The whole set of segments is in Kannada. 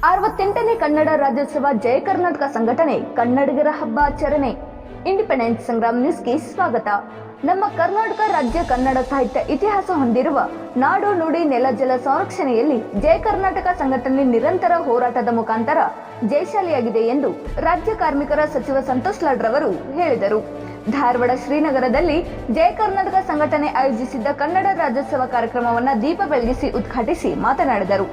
68ನೇ ಕನ್ನಡ ರಾಜ್ಯೋತ್ಸವ ಜಯ ಕರ್ನಾಟಕ ಸಂಘಟನೆ ಕನ್ನಡಿಗರ ಹಬ್ಬ ಆಚರಣೆ. ಇಂಡಿಪೆಂಡೆನ್ಸ್ ಸಂಗ್ರಾಮ್ ನ್ಯೂಸ್ಗೆ ಸ್ವಾಗತ. ನಮ್ಮ ಕರ್ನಾಟಕ ರಾಜ್ಯ ಕನ್ನಡ ಸಾಹಿತ್ಯ ಇತಿಹಾಸ ಹೊಂದಿರುವ ನಾಡು ನುಡಿ ನೆಲ ಜಲ ಸಂರಕ್ಷಣೆಯಲ್ಲಿ ಜಯ ಕರ್ನಾಟಕ ಸಂಘಟನೆ ನಿರಂತರ ಹೋರಾಟದ ಮುಖಾಂತರ ಜಯಶಾಲಿಯಾಗಿದೆ ಎಂದು ರಾಜ್ಯ ಕಾರ್ಮಿಕರ ಸಚಿವ ಸಂತೋಷ್ ಲಾಡ್ ರವರು ಹೇಳಿದರು. ಧಾರವಾಡ ಶ್ರೀನಗರದಲ್ಲಿ ಜಯ ಕರ್ನಾಟಕ ಸಂಘಟನೆ ಆಯೋಜಿಸಿದ್ದ ಕನ್ನಡ ರಾಜ್ಯೋತ್ಸವ ಕಾರ್ಯಕ್ರಮವನ್ನು ದೀಪ ಬೆಳಗಿಸಿ ಉದ್ಘಾಟಿಸಿ ಮಾತನಾಡಿದರು.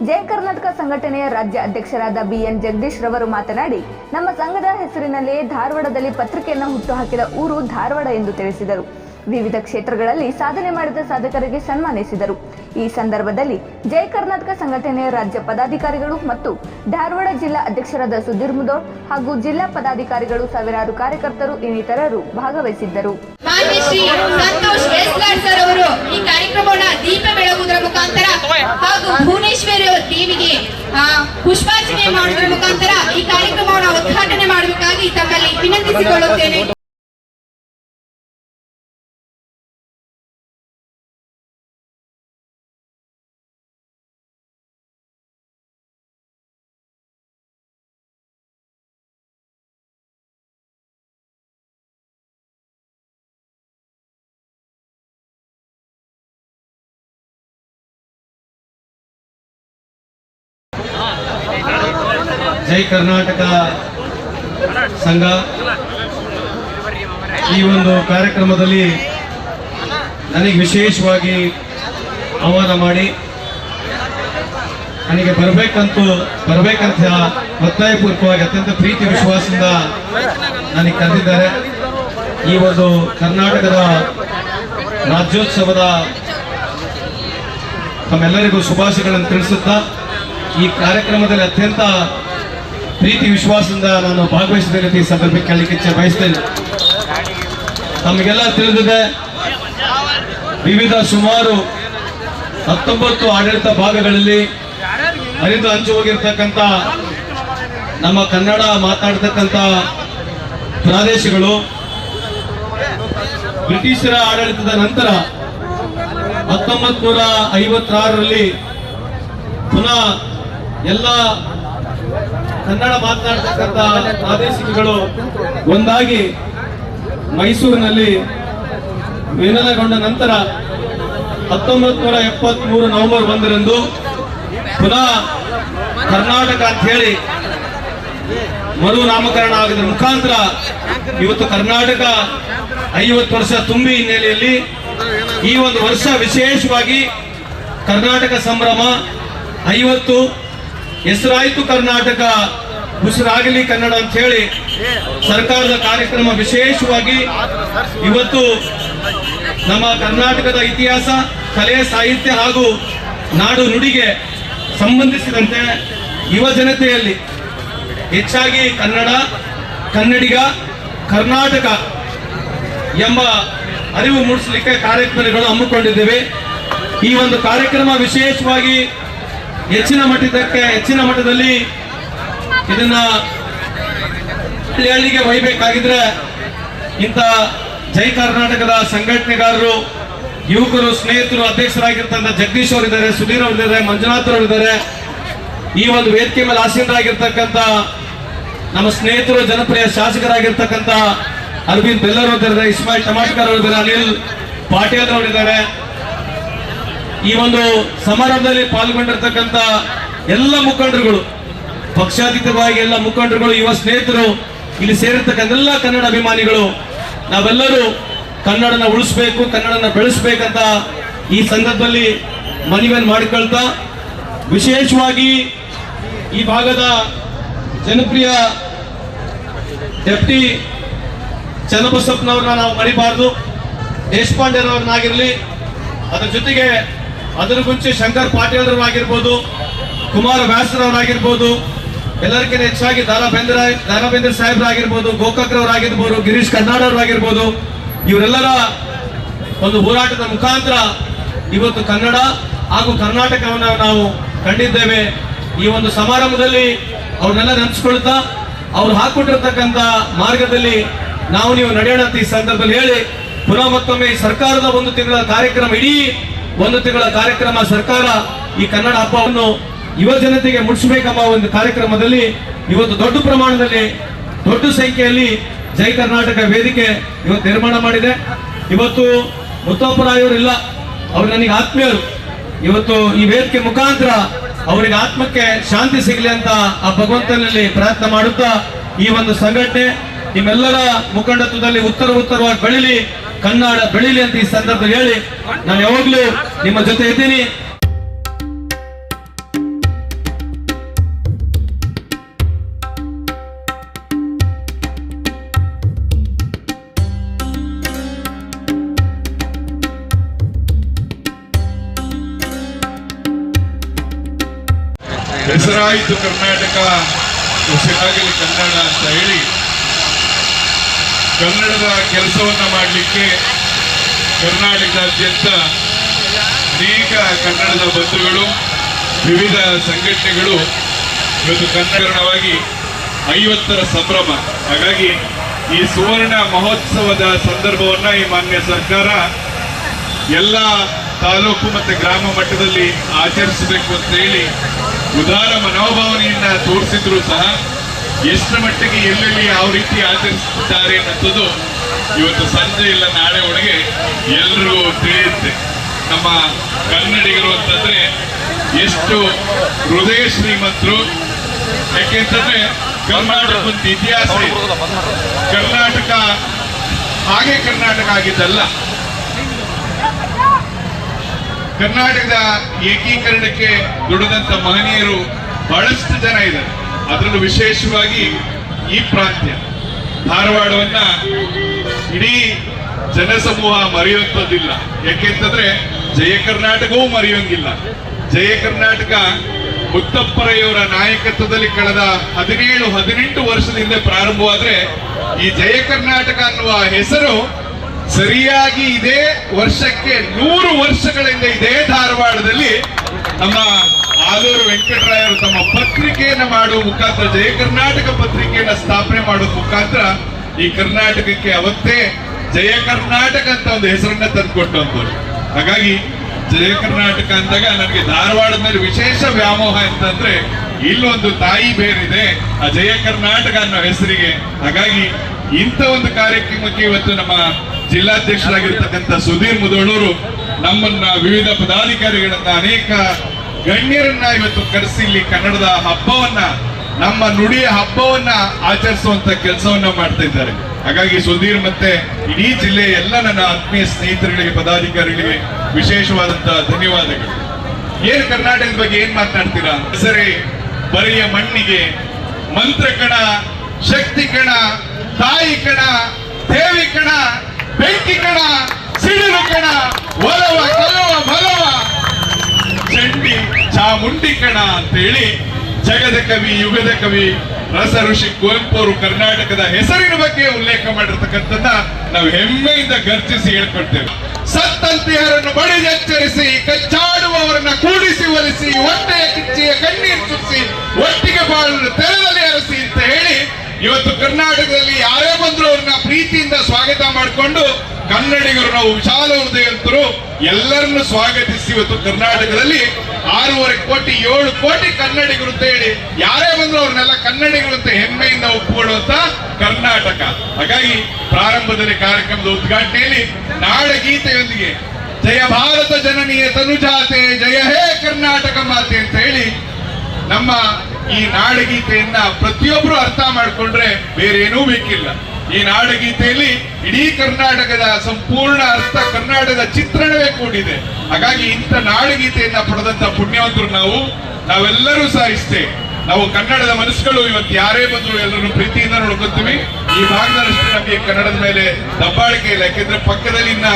ಜಯ ಕರ್ನಾಟಕ ಸಂಘಟನೆಯ ರಾಜ್ಯ ಅಧ್ಯಕ್ಷರಾದ BN ಜಗದೀಶ್ ರವರು ಮಾತನಾಡಿ, ನಮ್ಮ ಸಂಘದ ಹೆಸರಿನಲ್ಲಿಯೇ ಧಾರವಾಡದಲ್ಲಿ ಪತ್ರಿಕೆಯನ್ನು ಹುಟ್ಟುಹಾಕಿದ ಊರು ಧಾರವಾಡ ಎಂದು ತಿಳಿಸಿದರು. ವಿವಿಧ ಕ್ಷೇತ್ರಗಳಲ್ಲಿ ಸಾಧನೆ ಮಾಡಿದ ಸಾಧಕರಿಗೆ ಸನ್ಮಾನಿಸಿದರು. ಈ ಸಂದರ್ಭದಲ್ಲಿ ಜಯ ಕರ್ನಾಟಕ ಸಂಘಟನೆಯ ರಾಜ್ಯ ಪದಾಧಿಕಾರಿಗಳು ಮತ್ತು ಧಾರವಾಡ ಜಿಲ್ಲಾ ಅಧ್ಯಕ್ಷರಾದ ಸುಧೀರ್ ಮುದೋಳ್ ಹಾಗೂ ಜಿಲ್ಲಾ ಪದಾಧಿಕಾರಿಗಳು, ಸಾವಿರಾರು ಕಾರ್ಯಕರ್ತರು ಇನ್ನಿತರರು ಭಾಗವಹಿಸಿದ್ದರು. ಸಂತೋಷ್ ಲಾಡ್ ಅವರು ಈ ಕಾರ್ಯಕ್ರಮವನ್ನು ದೀಪ ಬೆಳಗುವುದರ ಮುಖಾಂತರ ಹಾಗೂ ಭುವನೇಶ್ವರಿ ದೇವಿಗೆ ಪುಷ್ಪಾರ್ಚನೆ ಮಾಡುವುದರ ಮುಖಾಂತರ ಈ ಕಾರ್ಯಕ್ರಮವನ್ನು ಉದ್ಘಾಟನೆ ಮಾಡಬೇಕಾಗಿ ತಮ್ಮಲ್ಲಿ ವಿನಂತಿಸಿಕೊಳ್ಳುತ್ತೇನೆ. ಜೈ ಕರ್ನಾಟಕ ಸಂಘ ಈ ಒಂದು ಕಾರ್ಯಕ್ರಮದಲ್ಲಿ ನನಗೆ ವಿಶೇಷವಾಗಿ ಆಹ್ವಾನ ಮಾಡಿ ನನಗೆ ಬರಬೇಕಂತ ಒತ್ತಾಯಪೂರ್ವಕವಾಗಿ ಅತ್ಯಂತ ಪ್ರೀತಿ ವಿಶ್ವಾಸದಿಂದ ನನಗೆ ಕರೆದಿದ್ದಾರೆ. ಈ ಒಂದು ಕರ್ನಾಟಕದ ರಾಜ್ಯೋತ್ಸವದ ತಮ್ಮೆಲ್ಲರಿಗೂ ಶುಭಾಶಯಗಳನ್ನು ತಿಳಿಸುತ್ತಾ ಈ ಕಾರ್ಯಕ್ರಮದಲ್ಲಿ ಅತ್ಯಂತ ಪ್ರೀತಿ ವಿಶ್ವಾಸದಿಂದ ನಾನು ಭಾಗವಹಿಸಿದ್ದೇನೆ ಅಂತ ಈ ಸಂದರ್ಭಕ್ಕೆ ಹೇಳಲಿಕ್ಕೆ ಬಯಸ್ತೇನೆ. ನಮಗೆಲ್ಲ ತಿಳಿದಿದೆ, ವಿವಿಧ ಸುಮಾರು 19 ಆಡಳಿತ ಭಾಗಗಳಲ್ಲಿ ಹರಿದು ಹಂಚಿ ಹೋಗಿರ್ತಕ್ಕಂಥ ನಮ್ಮ ಕನ್ನಡ ಮಾತಾಡ್ತಕ್ಕಂಥ ಪ್ರದೇಶಗಳು ಬ್ರಿಟಿಷರ ಆಡಳಿತದ ನಂತರ 1956ರಲ್ಲಿ ಪುನಃ ಎಲ್ಲ ಕನ್ನಡ ಮಾತನಾಡ್ತಕ್ಕಂಥ ಪ್ರಾದೇಶಿಕಗಳು ಒಂದಾಗಿ ಮೈಸೂರಿನಲ್ಲಿ ವಿಲೀನಗೊಂಡ ನಂತರ 1973 ನವೆಂಬರ್ 1ರಂದು ಪುನಃ ಕರ್ನಾಟಕ ಅಂತ ಹೇಳಿ ಮರು ನಾಮಕರಣ ಆಗಿದ ಮುಖಾಂತರ ಇವತ್ತು ಕರ್ನಾಟಕ 50 ವರ್ಷ ತುಂಬಿ ಹಿನ್ನೆಲೆಯಲ್ಲಿ ಈ ಒಂದು ವರ್ಷ ವಿಶೇಷವಾಗಿ ಕರ್ನಾಟಕ ಸಂಭ್ರಮ 50 ಹೆಸರಾಯಿತು ಕರ್ನಾಟಕ ಉಸಿರಾಗಲಿ ಕನ್ನಡ ಅಂತ ಹೇಳಿ ಸರ್ಕಾರದ ಕಾರ್ಯಕ್ರಮ ವಿಶೇಷವಾಗಿ ಇವತ್ತು ನಮ್ಮ ಕರ್ನಾಟಕದ ಇತಿಹಾಸ, ಕಲೆ, ಸಾಹಿತ್ಯ ಹಾಗೂ ನಾಡು ನುಡಿಗೆ ಸಂಬಂಧಿಸಿದಂತೆ ಯುವ ಜನತೆಯಲ್ಲಿ ಹೆಚ್ಚಾಗಿ ಕನ್ನಡ, ಕನ್ನಡಿಗ, ಕರ್ನಾಟಕ ಎಂಬ ಅರಿವು ಮೂಡಿಸಲಿಕ್ಕೆ ಕಾರ್ಯಕ್ರಮಗಳು ಹಮ್ಮಿಕೊಂಡಿದ್ದೇವೆ. ಈ ಒಂದು ಕಾರ್ಯಕ್ರಮ ವಿಶೇಷವಾಗಿ ಹೆಚ್ಚಿನ ಮಟ್ಟದಲ್ಲಿ ಇದನ್ನ ಹಳ್ಳಿಗೆ ಒಯ್ಯಬೇಕಾಗಿದ್ರೆ ಇಂಥ ಜೈ ಕರ್ನಾಟಕದ ಸಂಘಟನೆಗಾರರು, ಯುವಕರು, ಸ್ನೇಹಿತರು, ಅಧ್ಯಕ್ಷರಾಗಿರ್ತಕ್ಕಂಥ ಜಗದೀಶ್ ಅವರಿದ್ದಾರೆ, ಸುಧೀರ್ ಅವರಿದ್ದಾರೆ, ಮಂಜುನಾಥ್ ಅವರಿದ್ದಾರೆ. ಈ ಒಂದು ವೇದಿಕೆ ಮೇಲೆ ಆಸೀನರಾಗಿರ್ತಕ್ಕಂಥ ನಮ್ಮ ಸ್ನೇಹಿತರು, ಜನಪ್ರಿಯ ಶಾಸಕರಾಗಿರ್ತಕ್ಕಂಥ ಅರವಿಂದ್ ಬೆಲ್ಲರ್ ಅವರಿದ್ದಾರೆ, ಇಸ್ಮಾಯಿಲ್ ಟಮಾಟ್ಕರ್ ಅವರಿದ್ದಾರೆ, ಅನಿಲ್ ಪಾಟೀಲ್ ಅವರಿದ್ದಾರೆ. ಈ ಒಂದು ಸಮಾರಂಭದಲ್ಲಿ ಪಾಲ್ಗೊಂಡಿರ್ತಕ್ಕಂಥ ಎಲ್ಲ ಮುಖಂಡರುಗಳು, ಪಕ್ಷಾತೀತವಾಗಿ ಎಲ್ಲ ಮುಖಂಡರುಗಳು, ಯುವ ಸ್ನೇಹಿತರು, ಇಲ್ಲಿ ಸೇರಿರ್ತಕ್ಕಂಥ ಎಲ್ಲ ಕನ್ನಡ ಅಭಿಮಾನಿಗಳು, ನಾವೆಲ್ಲರೂ ಕನ್ನಡನ ಉಳಿಸ್ಬೇಕು, ಕನ್ನಡನ ಬೆಳೆಸ್ಬೇಕಂತ ಈ ಸಂದರ್ಭದಲ್ಲಿ ಮನವಿಯನ್ನು ಮಾಡಿಕೊಳ್ತಾ, ವಿಶೇಷವಾಗಿ ಈ ಭಾಗದ ಜನಪ್ರಿಯ ಡೆಪ್ಟಿ ಚನ್ನಬಸಪ್ಪನವ್ರನ್ನ ನಾವು ಮರಿಬಾರ್ದು. ದೇಶಪಾಂಡೆರವ್ರನ್ನಾಗಿರ್ಲಿ, ಅದರ ಜೊತೆಗೆ ಅದರ ಮುಂಚೆ ಶಂಕರ್ ಪಾಟೀಲ್ರವರಾಗಿರ್ಬೋದು, ಕುಮಾರ ವ್ಯಾಸರವರಾಗಿರ್ಬೋದು, ಎಲ್ಲರಿಗಿಂತ ಹೆಚ್ಚಾಗಿ ದಾರಾ ಬೇಂದ್ರೆ ಸಾಹೇಬ್ರಾಗಿರ್ಬೋದು, ಗೋಕಾಕ್ರವರಾಗಿರ್ಬೋದು, ಗಿರೀಶ್ ಕರ್ನಾಡವರಾಗಿರ್ಬೋದು, ಇವರೆಲ್ಲರ ಒಂದು ಹೋರಾಟದ ಮುಖಾಂತರ ಇವತ್ತು ಕನ್ನಡ ಹಾಗೂ ಕರ್ನಾಟಕವನ್ನು ನಾವು ಕಂಡಿದ್ದೇವೆ. ಈ ಒಂದು ಸಮಾರಂಭದಲ್ಲಿ ಅವ್ರನ್ನೆಲ್ಲ ನೆನೆಸ್ಕೊಳ್ತಾ ಅವ್ರು ಹಾಕೊಂಡಿರ್ತಕ್ಕಂಥ ಮಾರ್ಗದಲ್ಲಿ ನೀವು ನಡೆಯೋಣ ಅಂತ ಈ ಸಂದರ್ಭದಲ್ಲಿ ಹೇಳಿ, ಪುನಃ ಮತ್ತೊಮ್ಮೆ ಈ ಸರ್ಕಾರದ 1 ತಿಂಗಳ ಕಾರ್ಯಕ್ರಮ, ಇಡೀ 1 ತಿಂಗಳ ಕಾರ್ಯಕ್ರಮ ಸರ್ಕಾರ ಈ ಕನ್ನಡ ಹಬ್ಬವನ್ನು ಯುವ ಜನತೆಗೆ ಮುಟ್ಟಿಸಬೇಕೆಂಬ ಒಂದು ಕಾರ್ಯಕ್ರಮದಲ್ಲಿ ಇವತ್ತು ದೊಡ್ಡ ಪ್ರಮಾಣದಲ್ಲಿ ದೊಡ್ಡ ಸಂಖ್ಯೆಯಲ್ಲಿ ಜೈ ಕರ್ನಾಟಕ ವೇದಿಕೆ ಇವತ್ತು ನಿರ್ಮಾಣ ಮಾಡಿದೆ. ಇವತ್ತು ಮುತ್ತಪ್ಪರಾಯವರು ಅವರು ನನಗೆ ಆತ್ಮೀಯರು. ಇವತ್ತು ಈ ವೇದಿಕೆ ಮುಖಾಂತರ ಅವರಿಗೆ ಆತ್ಮಕ್ಕೆ ಶಾಂತಿ ಸಿಗಲಿ ಅಂತ ಆ ಭಗವಂತನಲ್ಲಿ ಪ್ರಾರ್ಥನೆ ಮಾಡುತ್ತಾ ಈ ಒಂದು ಸಂಘಟನೆ ನಿಮ್ಮೆಲ್ಲರ ಮುಖಂಡತ್ವದಲ್ಲಿ ಉತ್ತರವಾಗಿ ಬೆಳಿಲಿ, ಕನ್ನಡ ಬೆಳಿಲಿ ಅಂತ ಈ ಸಂದರ್ಭದಲ್ಲಿ ಹೇಳಿ ನಾನು ಯಾವಾಗ್ಲೂ ನಿಮ್ಮ ಜೊತೆ ಇದ್ದೀನಿ. ಹೆಸರಾಯಿತು ಕರ್ನಾಟಕ, ಉಸಿರಾಗಲಿ ಕನ್ನಡ ಅಂತ ಹೇಳಿ ಕನ್ನಡದ ಕೆಲಸವನ್ನ ಮಾಡಲಿಕ್ಕೆ ಕರ್ನಾಟಕದಾದ್ಯಂತ ಅನೇಕ ಕನ್ನಡದ ಬಂಧುಗಳು, ವಿವಿಧ ಸಂಘಟನೆಗಳು ಇವತ್ತು ಕನ್ನಡವಾಗಿ 50ರ ಸಂಭ್ರಮ. ಹಾಗಾಗಿ ಈ ಸುವರ್ಣ ಮಹೋತ್ಸವದ ಸಂದರ್ಭವನ್ನ ಈ ಮಾನ್ಯ ಸರ್ಕಾರ ಎಲ್ಲ ತಾಲೂಕು ಮತ್ತೆ ಗ್ರಾಮ ಮಟ್ಟದಲ್ಲಿ ಆಚರಿಸಬೇಕು ಅಂತ ಹೇಳಿ ಉದಾರ ಮನೋಭಾವನೆಯನ್ನ ತೋರಿಸಿದ್ರು ಸಹ ಎಷ್ಟರ ಮಟ್ಟಿಗೆ ಎಲ್ಲೆಲ್ಲಿ ಯಾವ ರೀತಿ ಆಚರಿಸುತ್ತಿದ್ದಾರೆ ಅನ್ನೋದು ಇವತ್ತು ಸಂಜೆ ಇಲ್ಲ ನಾಳೆ ಒಳಗೆ ಎಲ್ರಿಗೂ ತಿಳಿಯುತ್ತೆ. ನಮ್ಮ ಕನ್ನಡಿಗರು ಅಂತಂದ್ರೆ ಎಷ್ಟು ಹೃದಯ ಶ್ರೀಮಂತರು. ಯಾಕೆಂತಂದ್ರೆ ಕರ್ನಾಟಕ ಒಂದು ಇತಿಹಾಸ ಇದೆ. ಕರ್ನಾಟಕ ಹಾಗೆ ಕರ್ನಾಟಕ ಆಗಿದ್ದಲ್ಲ, ಕರ್ನಾಟಕದ ಏಕೀಕರಣಕ್ಕೆ ದುಡಿದಂತ ಮಹನೀಯರು ಬಹಳಷ್ಟು ಜನ ಇದ್ದಾರೆ. ಅದರಲ್ಲೂ ವಿಶೇಷವಾಗಿ ಈ ಪ್ರಾಂತ್ಯ ಧಾರವಾಡವನ್ನ ಇಡೀ ಜನಸಮೂಹ ಮರೆಯುವಂಥದ್ದಿಲ್ಲ. ಯಾಕೆಂತಂದ್ರೆ ಜಯ ಕರ್ನಾಟಕವೂ ಮರೆಯೋಂಗಿಲ್ಲ. ಜಯ ಕರ್ನಾಟಕ ಮುತ್ತಪ್ಪರಯ್ಯವರ ನಾಯಕತ್ವದಲ್ಲಿ ಕಳೆದ 17-18 ವರ್ಷದಿಂದ ಪ್ರಾರಂಭವಾದ್ರೆ ಈ ಜಯ ಕರ್ನಾಟಕ ಅನ್ನುವ ಹೆಸರು ಸರಿಯಾಗಿ ಇದೇ ವರ್ಷಕ್ಕೆ 100 ವರ್ಷಗಳಿಂದ ಇದೇ ಧಾರವಾಡದಲ್ಲಿ ನಮ್ಮ ಆಲೂರು ವೆಂಕಟರಾಯರು ತಮ್ಮ ಪತ್ರಿಕೆಯನ್ನ ಮಾಡುವ ಮುಖಾಂತರ ಜಯ ಕರ್ನಾಟಕ ಪತ್ರಿಕೆಯನ್ನ ಸ್ಥಾಪನೆ ಮಾಡುವ ಮುಖಾಂತರ ಈ ಕರ್ನಾಟಕಕ್ಕೆ ಅವತ್ತೇ ಜಯ ಕರ್ನಾಟಕ ಅಂತ ಒಂದು ಹೆಸರನ್ನ ತಂದುಕೊಟ್ಟಂತವ್ರು. ಹಾಗಾಗಿ ಜಯ ಕರ್ನಾಟಕ ಅಂದಾಗ ನನಗೆ ಧಾರವಾಡದ ಮೇಲೆ ವಿಶೇಷ ವ್ಯಾಮೋಹ ಅಂತಂದ್ರೆ ಇಲ್ಲೊಂದು ತಾಯಿ ಬೇರಿದೆ ಆ ಜಯ ಕರ್ನಾಟಕ ಅನ್ನೋ ಹೆಸರಿಗೆ. ಹಾಗಾಗಿ ಇಂಥ ಒಂದು ಕಾರ್ಯಕ್ರಮಕ್ಕೆ ಇವತ್ತು ನಮ್ಮ ಜಿಲ್ಲಾಧ್ಯಕ್ಷರಾಗಿರ್ತಕ್ಕಂಥ ಸುಧೀರ್ ಮುದೋಳೂರು ನಮ್ಮನ್ನ ವಿವಿಧ ಪದಾಧಿಕಾರಿಗಳನ್ನ ಅನೇಕ ಗಣ್ಯರನ್ನ ಇವತ್ತು ಕರೆಸಿ ಇಲ್ಲಿ ಕನ್ನಡದ ಹಬ್ಬವನ್ನ, ನಮ್ಮ ನುಡಿಯ ಹಬ್ಬವನ್ನ ಆಚರಿಸುವಂತ ಕೆಲಸವನ್ನ ಮಾಡ್ತಾ ಇದ್ದಾರೆ. ಹಾಗಾಗಿ ಸುಧೀರ್ ಮತ್ತೆ ಇಡೀ ಜಿಲ್ಲೆಯ ಎಲ್ಲ ನನ್ನ ಆತ್ಮೀಯ ಸ್ನೇಹಿತರುಗಳಿಗೆ, ಪದಾಧಿಕಾರಿಗಳಿಗೆ ವಿಶೇಷವಾದಂತಹ ಧನ್ಯವಾದಗಳು. ಏನ್ ಕರ್ನಾಟಕದ ಬಗ್ಗೆ ಏನ್ ಮಾತನಾಡ್ತೀರಾ? ಸರಿ, ಬರೆಯ ಮಣ್ಣಿಗೆ ಮಂತ್ರ ಕಣ, ಶಕ್ತಿ ಕಣ, ತಾಯಿ ಕಣ, ದೇವಿ ಕಣ, ಬೆಂಕಿ ಕಣ, ಸಿಡಿಲು ಕಣ, ಒಲವ ಕಲವ ಬಲವ ಚಂಡಿ ಚಾಮುಂಡಿ ಕಣ ಅಂತ ಹೇಳಿ ಜಗದ ಕವಿ, ಯುಗದ ಕವಿ ರಸ ಋಷಿ ಕುವೆಂಪು ಅವರು ಕರ್ನಾಟಕದ ಹೆಸರಿನ ಬಗ್ಗೆ ಉಲ್ಲೇಖ ಮಾಡಿರ್ತಕ್ಕಂಥದ್ದನ್ನ ನಾವು ಹೆಮ್ಮೆಯಿಂದ ಗರ್ಜಿಸಿ ಹೇಳ್ಕೊಡ್ತೇವೆ. ಸತ್ತಂತೆಯರನ್ನು ಬಡಿದೆಚ್ಚರಿಸಿ, ಕಚ್ಚಾಡುವವರನ್ನ ಕೂಡಿಸಿ ಒಲಿಸಿ, ಹೊಟ್ಟೆಯ ಕಿಚ್ಚಿಯ ಕಣ್ಣೀರು ಸುರಿಸಿ, ಒಟ್ಟಿಗೆ ಬಾಳಲು ತೆರೆದಲ್ಲಿ ಅರಸಿ ಅಂತ ಹೇಳಿ ಇವತ್ತು ಕರ್ನಾಟಕದಲ್ಲಿ ಯಾರೇ ಬಂದ್ರು ಅವ್ರನ್ನ ಪ್ರೀತಿಯಿಂದ ಸ್ವಾಗತ ಮಾಡಿಕೊಂಡು ಕನ್ನಡಿಗರು ನಾವು ವಿಶಾಲ ಹೃದಯಂತರು ಎಲ್ಲರನ್ನು ಸ್ವಾಗತಿಸಿ ಇವತ್ತು ಕರ್ನಾಟಕದಲ್ಲಿ 6.5 ಕೋಟಿ 7 ಕೋಟಿ ಕನ್ನಡಿಗರು ಅಂತ ಹೇಳಿ ಯಾರೇ ಬಂದ್ರು ಅವ್ರನ್ನೆಲ್ಲ ಕನ್ನಡಿಗರು ಅಂತ ಹೆಮ್ಮೆಯಿಂದ ಒಪ್ಪಿಕೊಳ್ಳುವಂತ ಕರ್ನಾಟಕ. ಹಾಗಾಗಿ ಪ್ರಾರಂಭದಲ್ಲಿ ಕಾರ್ಯಕ್ರಮದ ಉದ್ಘಾಟನೆಯಲ್ಲಿ ನಾಡಗೀತೆಯೊಂದಿಗೆ ಜಯ ಭಾರತ ಜನನೀಯ ತನುಜಾತೆ ಜಯ ಹೇ ಕರ್ನಾಟಕ ಮಾತೆ ಅಂತ ಹೇಳಿ ನಮ್ಮ ಈ ನಾಡಗೀತೆಯನ್ನ ಪ್ರತಿಯೊಬ್ರು ಅರ್ಥ ಮಾಡಿಕೊಂಡ್ರೆ ಬೇರೆ ಏನೂ ಬೇಕಿಲ್ಲ. ಈ ನಾಡಗೀತೆಯಲ್ಲಿ ಇಡೀ ಕರ್ನಾಟಕದ ಸಂಪೂರ್ಣ ಅರ್ಥ, ಕರ್ನಾಟಕದ ಚಿತ್ರಣವೇ ಕೂಡಿದೆ. ಹಾಗಾಗಿ ಇಂಥ ನಾಡಗೀತೆಯನ್ನ ಪಡೆದಂತ ಪುಣ್ಯವಂತರು ನಾವೆಲ್ಲರೂ ಸಹ ಇಷ್ಟೇ. ನಾವು ಕನ್ನಡದ ಮನಸ್ಸುಗಳು ಇವತ್ತು ಯಾರೇ ಬಂದ್ರು ಎಲ್ಲರೂ ಪ್ರೀತಿಯಿಂದ ನೋಡ್ಕೊತೀವಿ. ಈ ಭಾಗದಲ್ಲಷ್ಟೇ ನಮಗೆ ಕನ್ನಡದ ಮೇಲೆ ದಬ್ಬಾಳಿಕೆ ಇಲ್ಲ. ಯಾಕೆಂದ್ರೆ ಪಕ್ಕದಲ್ಲಿ ಇನ್ನ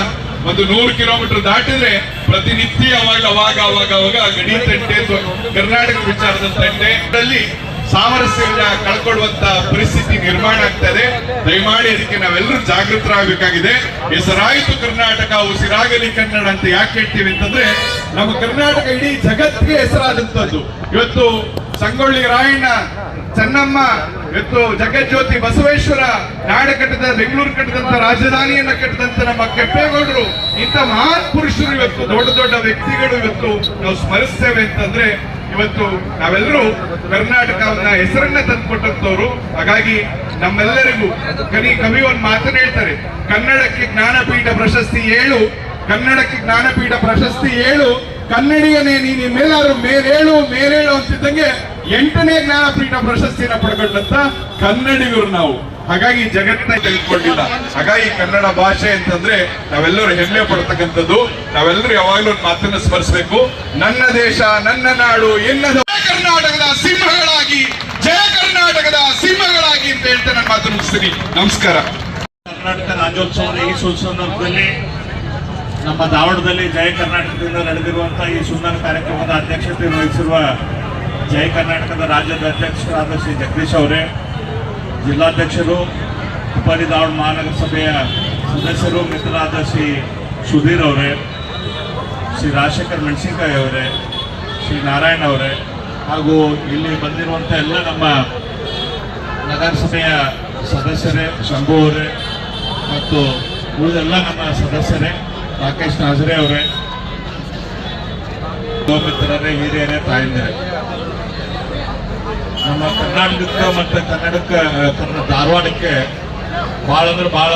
ಒಂದು 100 ಕಿಲೋಮೀಟರ್ ದಾಟಿದ್ರೆ ಪ್ರತಿನಿತ್ಯ ಅವಾಗ ಗಡಿ ತಂಟೆ, ಕರ್ನಾಟಕ ವಿಚಾರದ ತಂಟೆಗಳಲ್ಲಿ ಸಾಮರಸ್ಯವನ್ನ ಕಳ್ಕೊಳ್ಳುವಂತ ಪರಿಸ್ಥಿತಿ ನಿರ್ಮಾಣ ಆಗ್ತದೆ. ದಯಮಾಡಿ ಅದಕ್ಕೆ ನಾವೆಲ್ಲರೂ ಜಾಗೃತರಾಗಬೇಕಾಗಿದೆ. ಹೆಸರಾಯಿತು ಕರ್ನಾಟಕ, ಉಸಿರಾಗಲಿ ಕನ್ನಡ ಅಂತ ಯಾಕೆ ಹೇಳ್ತೀವಿ ಅಂತಂದ್ರೆ ನಮ್ಮ ಕರ್ನಾಟಕ ಇಡೀ ಜಗತ್ತಿಗೆ ಹೆಸರಾದಂತದ್ದು. ಇವತ್ತು ಸಂಗೊಳ್ಳಿ ರಾಯಣ್ಣ, ಚೆನ್ನಮ್ಮ, ಇವತ್ತು ಜಗಜ್ಯೋತಿ ಬಸವೇಶ್ವರ ನಾಡ ಕಟ್ಟದ, ಬೆಂಗಳೂರು ಕಟ್ಟದಂತ, ರಾಜಧಾನಿಯನ್ನ ಕಟ್ಟದಂತ ನಮ್ಮ ಕೆಂಪೇಗೌಡರು, ಇಂಥ ಮಹಾನ್ ಪುರುಷರು ಇವತ್ತು ದೊಡ್ಡ ದೊಡ್ಡ ವ್ಯಕ್ತಿಗಳು ಇವತ್ತು ನಾವು ಸ್ಮರಿಸ್ತೇವೆ ಅಂತಂದ್ರೆ ಇವತ್ತು ನಾವೆಲ್ಲರೂ ಕರ್ನಾಟಕವನ್ನ ಹೆಸರನ್ನ ತಂದುಕೊಟ್ಟಂತವ್ರು. ಹಾಗಾಗಿ ನಮ್ಮೆಲ್ಲರಿಗೂ ಕವಿ ಒಂದು ಮಾತನ್ನ ಹೇಳ್ತಾರೆ, ಕನ್ನಡಕ್ಕೆ ಜ್ಞಾನಪೀಠ ಪ್ರಶಸ್ತಿ 7, ಕನ್ನಡಕ್ಕೆ ಜ್ಞಾನಪೀಠ ಪ್ರಶಸ್ತಿ 7, ಕನ್ನಡಿಗನೇ ನೀನೆಲ್ಲರೂ ಮೇಲೇಳು ಮೇಲೇಳು ಅಂತಿದ್ದಂಗೆ 8ನೇ ಜ್ಞಾನಪೀಠ ಪ್ರಶಸ್ತಿನ ಪಡ್ಕೊಂಡಂತ ಕನ್ನಡಿಗರು ನಾವು. ಹಾಗಾಗಿ ಜಗತ್ತಿನ ತೆಗೆದುಕೊಂಡಿಲ್ಲ. ಹಾಗಾಗಿ ಕನ್ನಡ ಭಾಷೆ ಅಂತಂದ್ರೆ ನಾವೆಲ್ಲರೂ ಹೆಮ್ಮೆ ಪಡ್ತಕ್ಕಂಥದ್ದು. ನಾವೆಲ್ಲರೂ ಯಾವಾಗಲೂ ಒಂದು ಮಾತನ್ನ ಸ್ಮರಿಸಬೇಕು, ನನ್ನ ದೇಶ ನನ್ನ ನಾಡು ಎನ್ನದ ಕರ್ನಾಟಕದ ಸಿಂಹಗಳಾಗಿ, ಜಯ ಕರ್ನಾಟಕದ ಸಿಂಹಗಳಾಗಿ ಅಂತ ಹೇಳ್ತಾ ನನ್ನ ಮಾತು ಮುಗಿಸ್ತೀನಿ. ನಮಸ್ಕಾರ. ಕರ್ನಾಟಕ ರಾಜ್ಯೋತ್ಸವದ ಈ ಸುಸಂದರ್ಭದಲ್ಲಿ ನಮ್ಮ ಧಾರವಾಡದಲ್ಲಿ ಜಯ ಕರ್ನಾಟಕದಿಂದ ನಡೆದಿರುವಂತಹ ಈ ಸುಂದರ ಕಾರ್ಯಕ್ರಮದ ಅಧ್ಯಕ್ಷತೆ ವಹಿಸಿರುವ ಜಯ ಕರ್ನಾಟಕದ ರಾಜ್ಯದ ಅಧ್ಯಕ್ಷರಾದ ಶ್ರೀ ಜಗದೀಶ್ ಅವರೇ, ಜಿಲ್ಲಾಧ್ಯಕ್ಷರು, ಹುಬ್ಬಳ್ಳಿ ಧಾರವಾಡ ಮಹಾನಗರ ಸಭೆಯ ಸದಸ್ಯರು ಮಿತ್ರರಾದ ಶ್ರೀ ಸುಧೀರ್ ಅವರೇ, ಶ್ರೀ ರಾಜಶೇಖರ್ ಮೆಣಸಿನಕಾಯಿ ಅವರೇ, ಶ್ರೀ ನಾರಾಯಣ್ ಅವರೇ, ಹಾಗೂ ಇಲ್ಲಿ ಬಂದಿರುವಂಥ ಎಲ್ಲ ನಮ್ಮ ನಗರಸಭೆಯ ಸದಸ್ಯರೇ, ಶಂಭು ಅವರೇ ಮತ್ತು ಉಳಿದೆಲ್ಲ ನಮ್ಮ ಸದಸ್ಯರೇ, ರಾಕೇಶ್ ನಾಜರೆ ಅವರೇ, ಮಿತ್ರರೇ, ಹಿರಿಯರೇ, ತಾಯಂದಿರೇ, ನಮ್ಮ ಕರ್ನಾಟಕಕ್ಕೆ ಮತ್ತು ಧಾರವಾಡಕ್ಕೆ ಭಾಳ ಅಂದ್ರೆ ಭಾಳ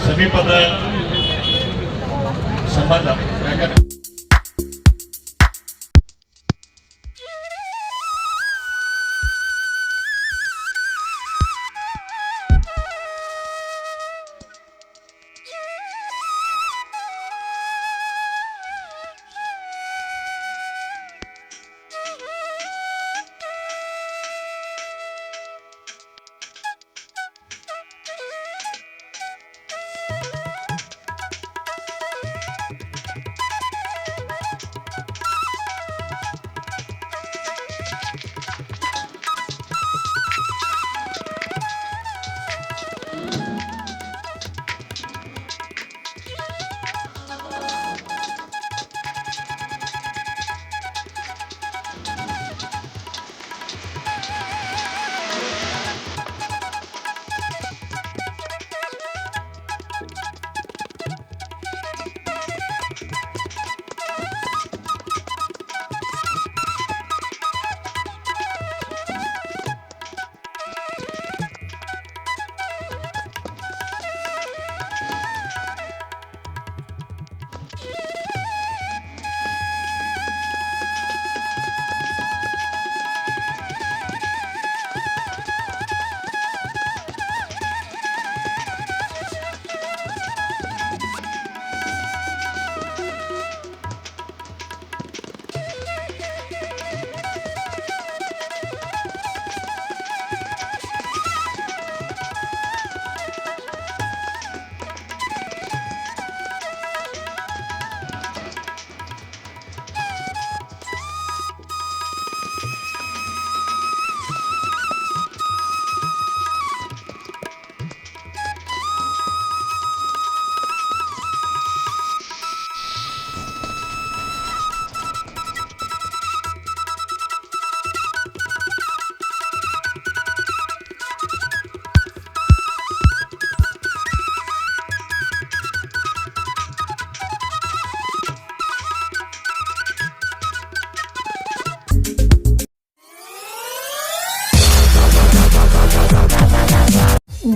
ಸಮೀಪದ ಸಂಬಂಧ. ಯಾಕಂದ್ರೆ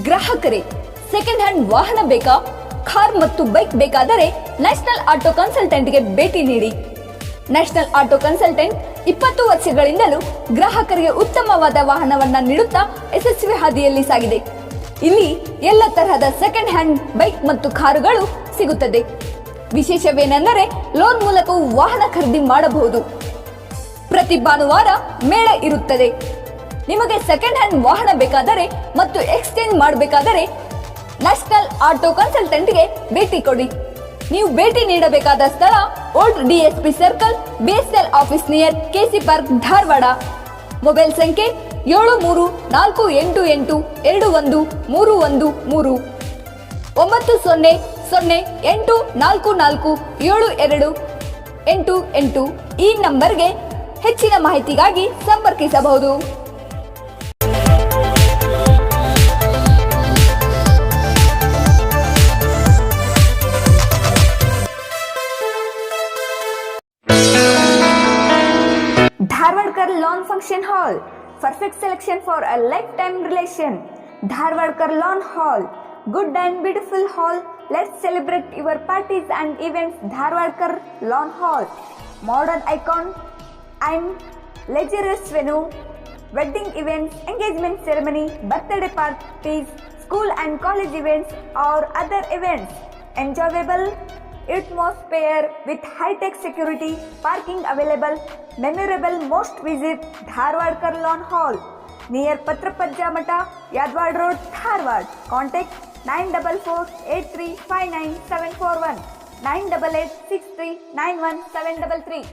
ಗ್ರಾಹಕರೇ, ಸೆಕೆಂಡ್ ಹ್ಯಾಂಡ್ ವಾಹನ ಬೇಕಾ? ಕಾರ್ ಮತ್ತು ಬೈಕ್ ಬೇಕಾದರೆ ನ್ಯಾಷನಲ್ ಆಟೋ ಕನ್ಸಲ್ಟೆಂಟ್ಗೆ ಭೇಟಿ ನೀಡಿ. ನ್ಯಾಷನಲ್ ಆಟೋ ಕನ್ಸಲ್ಟೆಂಟ್ 20 ವರ್ಷಗಳಿಂದಲೂ ಗ್ರಾಹಕರಿಗೆ ಉತ್ತಮವಾದ ವಾಹನವನ್ನ ನೀಡುತ್ತಾ ಯಶಸ್ವಿ ಹಾದಿಯಲ್ಲಿ ಸಾಗಿದೆ. ಇಲ್ಲಿ ಎಲ್ಲ ತರಹದ ಸೆಕೆಂಡ್ ಹ್ಯಾಂಡ್ ಬೈಕ್ ಮತ್ತು ಕಾರುಗಳು ಸಿಗುತ್ತದೆ. ವಿಶೇಷವೇನೆಂದರೆ ಲೋನ್ ಮೂಲಕವೂ ವಾಹನ ಖರೀದಿ ಮಾಡಬಹುದು. ಪ್ರತಿ ಭಾನುವಾರ ಮೇಳ ಇರುತ್ತದೆ. ನಿಮಗೆ ಸೆಕೆಂಡ್ ಹ್ಯಾಂಡ್ ವಾಹನ ಬೇಕಾದರೆ ಮತ್ತು ಎಕ್ಸ್ಚೇಂಜ್ ಮಾಡಬೇಕಾದರೆ ನ್ಯಾಷನಲ್ ಆಟೋ ಕನ್ಸಲ್ಟೆಂಟ್ಗೆ ಭೇಟಿ ಕೊಡಿ. ನೀವು ಭೇಟಿ ನೀಡಬೇಕಾದ ಸ್ಥಳ old DSP circle, BSNL office near KC park, Dharwad. Mobile ಸಂಖ್ಯೆ 7348821313 9008447288. ಈ ನಂಬರ್ಗೆ ಹೆಚ್ಚಿನ ಮಾಹಿತಿಗಾಗಿ ಸಂಪರ್ಕಿಸಬಹುದು. Lawn Function Hall, perfect selection for a lifetime relation. Dharwadkar Lawn Hall, good and beautiful hall. Let's celebrate your parties and events. Dharwadkar Lawn Hall, modern icon and luxurious venue, wedding events, engagement ceremony, birthday parties, school and college events or other events. Enjoyable atmosphere with high-tech security, parking available, memorable. Most visit Dharwadkar Lawn Hall near Patrapajja Mata, Yadwad Road, Dharwad. Contact 944-8359-741, 988-6391-733.